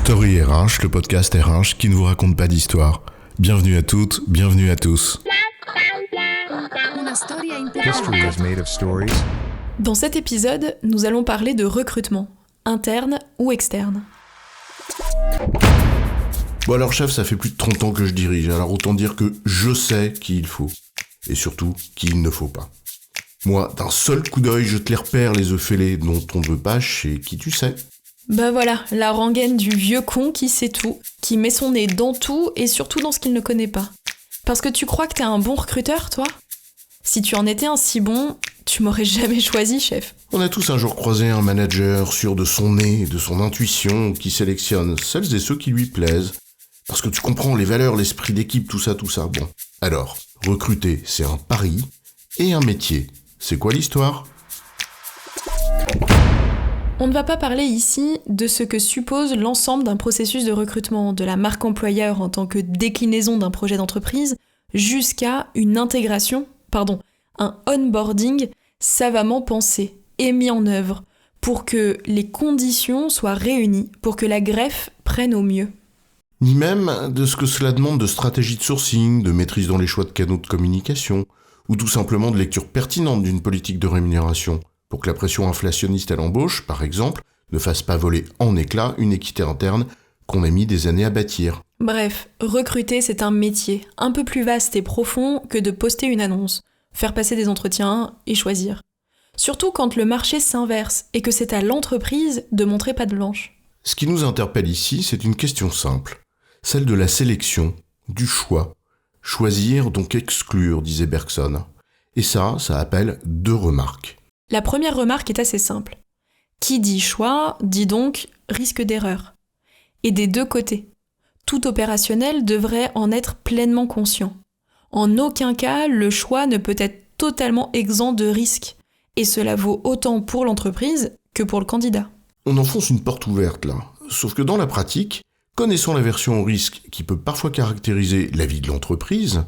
Story RH, le podcast RH qui ne vous raconte pas d'histoire. Bienvenue à toutes, bienvenue à tous. History is made of stories. Dans cet épisode, nous allons parler de recrutement, interne ou externe. Bon alors chef, ça fait plus de 30 ans que je dirige, alors autant dire que je sais qui il faut. Et surtout, qui il ne faut pas. Moi, d'un seul coup d'œil, je te les repère, les œufs fêlés dont on ne veut pas chez qui tu sais. Bah voilà, la rengaine du vieux con qui sait tout, qui met son nez dans tout et surtout dans ce qu'il ne connaît pas. Parce que tu crois que t'es un bon recruteur, toi ? Si tu en étais un si bon, tu m'aurais jamais choisi, chef. On a tous un jour croisé un manager sûr de son nez, de son intuition, qui sélectionne celles et ceux qui lui plaisent. Parce que tu comprends les valeurs, l'esprit d'équipe, tout ça. Bon, alors, recruter, c'est un pari et un métier. C'est quoi l'histoire ? On ne va pas parler ici de ce que suppose l'ensemble d'un processus de recrutement, de la marque employeur en tant que déclinaison d'un projet d'entreprise, jusqu'à un onboarding savamment pensé et mis en œuvre pour que les conditions soient réunies, pour que la greffe prenne au mieux. Ni même de ce que cela demande de stratégie de sourcing, de maîtrise dans les choix de canaux de communication, ou tout simplement de lecture pertinente d'une politique de rémunération, pour que la pression inflationniste à l'embauche, par exemple, ne fasse pas voler en éclats une équité interne qu'on a mis des années à bâtir. Bref, recruter c'est un métier, un peu plus vaste et profond que de poster une annonce, faire passer des entretiens et choisir. Surtout quand le marché s'inverse et que c'est à l'entreprise de montrer patte blanche. Ce qui nous interpelle ici, c'est une question simple, celle de la sélection, du choix. Choisir, donc exclure, disait Bergson. Et ça appelle 2 remarques. La première remarque est assez simple. Qui dit choix, dit donc risque d'erreur. Et des 2 côtés. Tout opérationnel devrait en être pleinement conscient. En aucun cas, le choix ne peut être totalement exempt de risque. Et cela vaut autant pour l'entreprise que pour le candidat. On enfonce une porte ouverte là. Sauf que dans la pratique, connaissant l'aversion au risque qui peut parfois caractériser la vie de l'entreprise,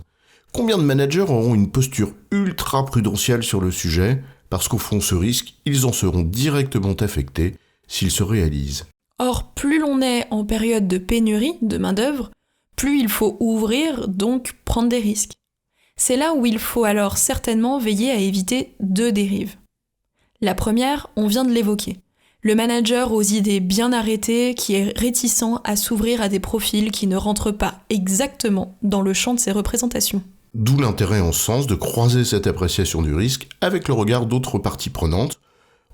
combien de managers auront une posture ultra prudentielle sur le sujet parce qu'au fond, ce risque, ils en seront directement affectés s'il se réalise. Or, plus l'on est en période de pénurie de main-d'œuvre, plus il faut ouvrir, donc prendre des risques. C'est là où il faut alors certainement veiller à éviter 2 dérives. La première, on vient de l'évoquer. Le manager aux idées bien arrêtées qui est réticent à s'ouvrir à des profils qui ne rentrent pas exactement dans le champ de ses représentations. D'où l'intérêt en ce sens de croiser cette appréciation du risque avec le regard d'autres parties prenantes,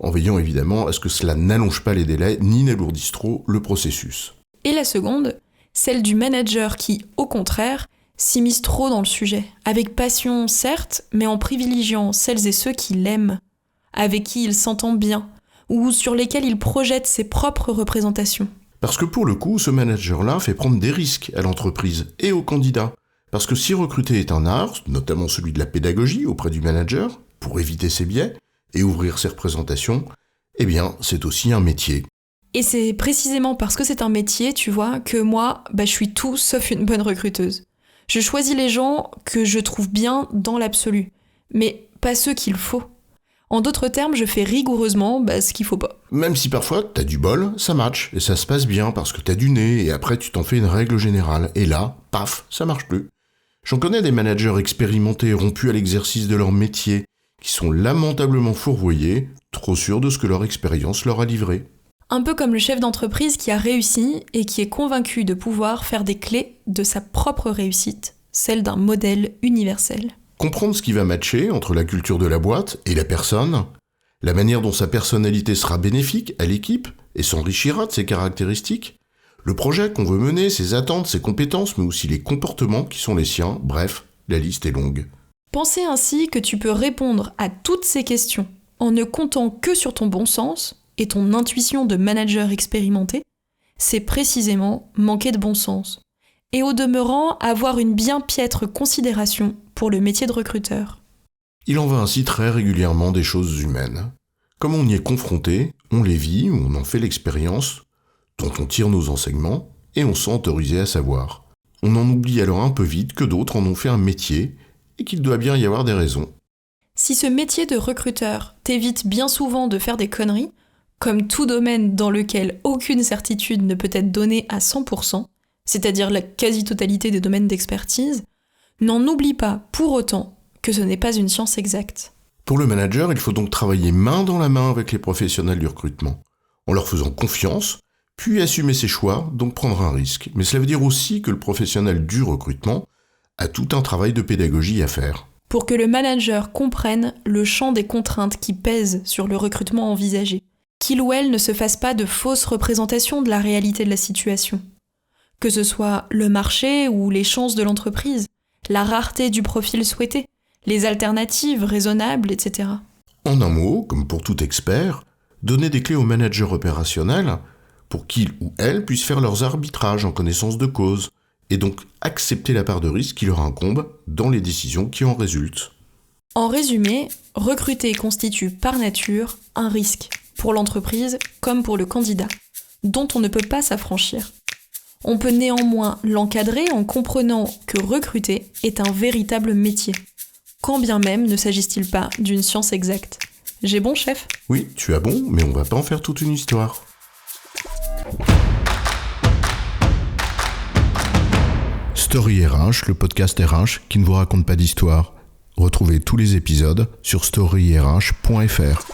en veillant évidemment à ce que cela n'allonge pas les délais ni n'alourdisse trop le processus. Et la seconde, celle du manager qui, au contraire, s'immisce trop dans le sujet, avec passion certes, mais en privilégiant celles et ceux qui l'aiment, avec qui il s'entend bien, ou sur lesquels il projette ses propres représentations. Parce que pour le coup, ce manager-là fait prendre des risques à l'entreprise et aux candidats. Parce que si recruter est un art, notamment celui de la pédagogie auprès du manager, pour éviter ses biais et ouvrir ses représentations, eh bien, c'est aussi un métier. Et c'est précisément parce que c'est un métier, tu vois, que moi, je suis tout sauf une bonne recruteuse. Je choisis les gens que je trouve bien dans l'absolu, mais pas ceux qu'il faut. En d'autres termes, je fais rigoureusement ce qu'il faut pas. Même si parfois, t'as du bol, ça match, et ça se passe bien parce que t'as du nez, et après tu t'en fais une règle générale, et là, paf, ça marche plus. J'en connais des managers expérimentés, rompus à l'exercice de leur métier, qui sont lamentablement fourvoyés, trop sûrs de ce que leur expérience leur a livré. Un peu comme le chef d'entreprise qui a réussi et qui est convaincu de pouvoir faire des clés de sa propre réussite, celle d'un modèle universel. Comprendre ce qui va matcher entre la culture de la boîte et la personne, la manière dont sa personnalité sera bénéfique à l'équipe et s'enrichira de ses caractéristiques, le projet qu'on veut mener, ses attentes, ses compétences, mais aussi les comportements qui sont les siens, bref, la liste est longue. Penser ainsi que tu peux répondre à toutes ces questions en ne comptant que sur ton bon sens et ton intuition de manager expérimenté, c'est précisément manquer de bon sens. Et au demeurant, avoir une bien piètre considération pour le métier de recruteur. Il en va ainsi très régulièrement des choses humaines. Comme on y est confronté, on les vit ou on en fait l'expérience, dont on tire nos enseignements et on s'est autorisé à savoir. On en oublie alors un peu vite que d'autres en ont fait un métier et qu'il doit bien y avoir des raisons. Si ce métier de recruteur t'évite bien souvent de faire des conneries, Comme tout domaine dans lequel aucune certitude ne peut être donnée à 100%, c'est-à-dire la quasi-totalité des domaines d'expertise, n'en oublie pas pour autant que ce n'est pas une science exacte. Pour le manager, il faut donc travailler main dans la main avec les professionnels du recrutement, en leur faisant confiance, puis assumer ses choix, donc prendre un risque. Mais cela veut dire aussi que le professionnel du recrutement a tout un travail de pédagogie à faire. Pour que le manager comprenne le champ des contraintes qui pèsent sur le recrutement envisagé, qu'il ou elle ne se fasse pas de fausses représentations de la réalité de la situation. Que ce soit le marché ou les chances de l'entreprise, la rareté du profil souhaité, les alternatives raisonnables, etc. En un mot, comme pour tout expert, donner des clés au manager opérationnel pour qu'il ou elle puisse faire leurs arbitrages en connaissance de cause, et donc accepter la part de risque qui leur incombe dans les décisions qui en résultent. En résumé, recruter constitue par nature un risque, pour l'entreprise comme pour le candidat, dont on ne peut pas s'affranchir. On peut néanmoins l'encadrer en comprenant que recruter est un véritable métier, quand bien même ne s'agisse-t-il pas d'une science exacte. J'ai bon, chef ? Oui, tu as bon, mais on va pas en faire toute une histoire. Story RH, le podcast RH qui ne vous raconte pas d'histoire. Retrouvez tous les épisodes sur storyrh.fr.